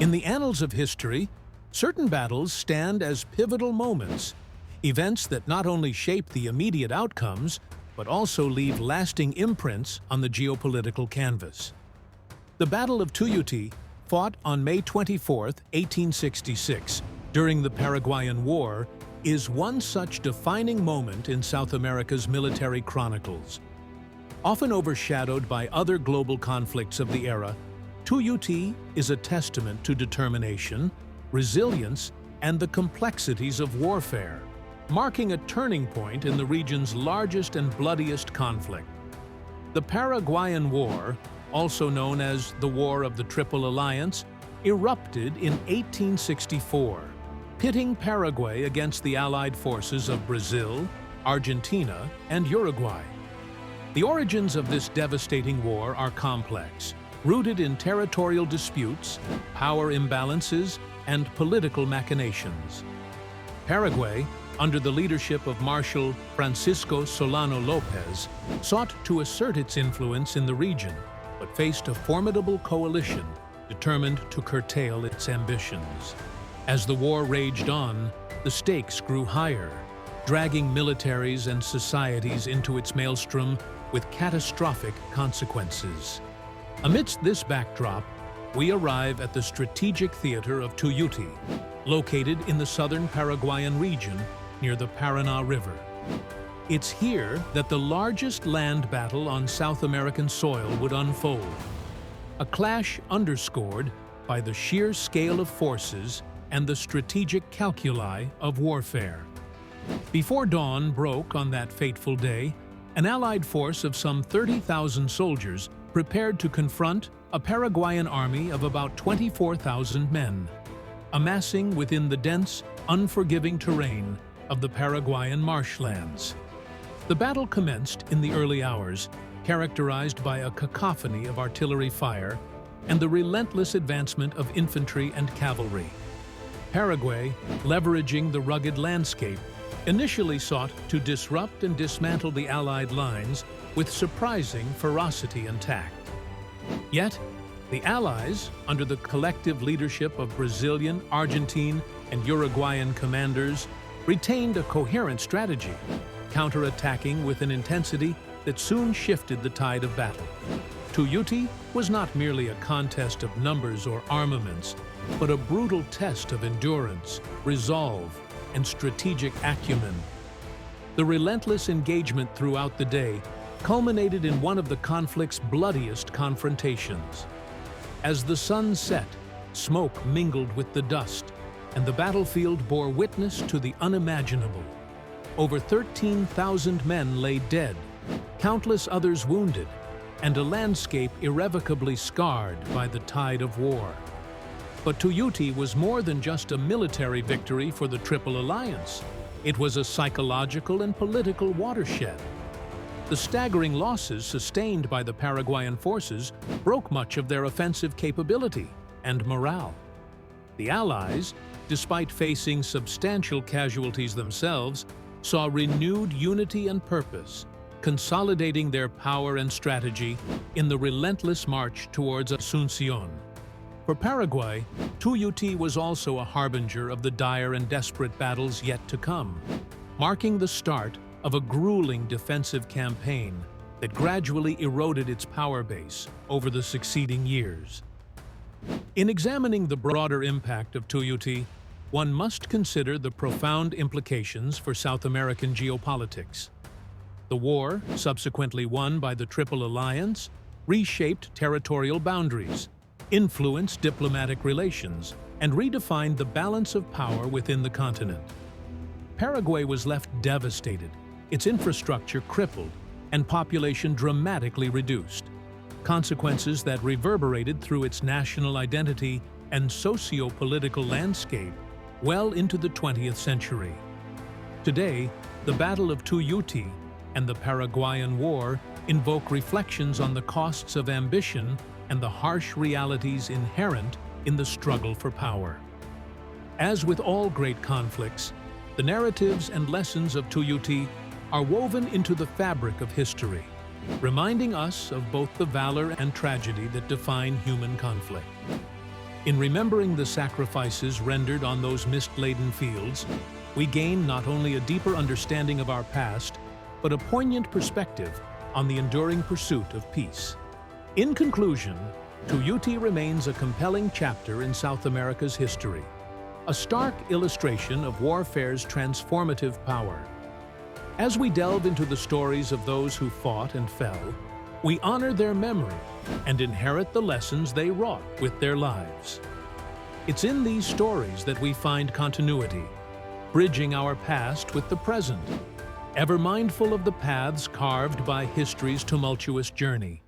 In the annals of history, certain battles stand as pivotal moments, events that not only shape the immediate outcomes, but also leave lasting imprints on the geopolitical canvas. The Battle of Tuyutí, fought on May 24, 1866, during the Paraguayan War, is one such defining moment in South America's military chronicles. Often overshadowed by other global conflicts of the era, Tuyutí is a testament to determination, resilience, and the complexities of warfare, marking a turning point in the region's largest and bloodiest conflict. The Paraguayan War, also known as the War of the Triple Alliance, erupted in 1864, pitting Paraguay against the Allied forces of Brazil, Argentina, and Uruguay. The origins of this devastating war are complex, rooted in territorial disputes, power imbalances, and political machinations. Paraguay, under the leadership of Marshal Francisco Solano López, sought to assert its influence in the region, but faced a formidable coalition determined to curtail its ambitions. As the war raged on, the stakes grew higher, dragging militaries and societies into its maelstrom with catastrophic consequences. Amidst this backdrop, we arrive at the strategic theater of Tuyutí, located in the southern Paraguayan region near the Paraná River. It's here that the largest land battle on South American soil would unfold, a clash underscored by the sheer scale of forces and the strategic calculi of warfare. Before dawn broke on that fateful day, an Allied force of some 30,000 soldiers prepared to confront a Paraguayan army of about 24,000 men, amassing within the dense, unforgiving terrain of the Paraguayan marshlands. The battle commenced in the early hours, characterized by a cacophony of artillery fire and the relentless advancement of infantry and cavalry. Paraguay, leveraging the rugged landscape, initially sought to disrupt and dismantle the Allied lines with surprising ferocity and tact. Yet, the Allies, under the collective leadership of Brazilian, Argentine, and Uruguayan commanders, retained a coherent strategy, counterattacking with an intensity that soon shifted the tide of battle. Tuyutí was not merely a contest of numbers or armaments, but a brutal test of endurance, resolve, and strategic acumen. The relentless engagement throughout the day culminated in one of the conflict's bloodiest confrontations. As the sun set, smoke mingled with the dust, and the battlefield bore witness to the unimaginable. Over 13,000 men lay dead, countless others wounded, and a landscape irrevocably scarred by the tide of war. But Tuyutí was more than just a military victory for the Triple Alliance. It was a psychological and political watershed. The staggering losses sustained by the Paraguayan forces broke much of their offensive capability and morale. The Allies, despite facing substantial casualties themselves, saw renewed unity and purpose, consolidating their power and strategy in the relentless march towards Asunción. For Paraguay, Tuyutí was also a harbinger of the dire and desperate battles yet to come, marking the start of a grueling defensive campaign that gradually eroded its power base over the succeeding years. In examining the broader impact of Tuyutí, one must consider the profound implications for South American geopolitics. The war, subsequently won by the Triple Alliance, reshaped territorial boundaries, influenced diplomatic relations, and redefined the balance of power within the continent. Paraguay was left devastated, its infrastructure crippled, and population dramatically reduced, consequences that reverberated through its national identity and socio-political landscape well into the 20th century. Today, the Battle of Tuyutí and the Paraguayan War invoke reflections on the costs of ambition and the harsh realities inherent in the struggle for power. As with all great conflicts, the narratives and lessons of Tuyutí are woven into the fabric of history, reminding us of both the valor and tragedy that define human conflict. In remembering the sacrifices rendered on those mist-laden fields, we gain not only a deeper understanding of our past, but a poignant perspective on the enduring pursuit of peace. In conclusion, Tuyutí remains a compelling chapter in South America's history, a stark illustration of warfare's transformative power. As we delve into the stories of those who fought and fell, we honor their memory and inherit the lessons they wrought with their lives. It's in these stories that we find continuity, bridging our past with the present, ever mindful of the paths carved by history's tumultuous journey.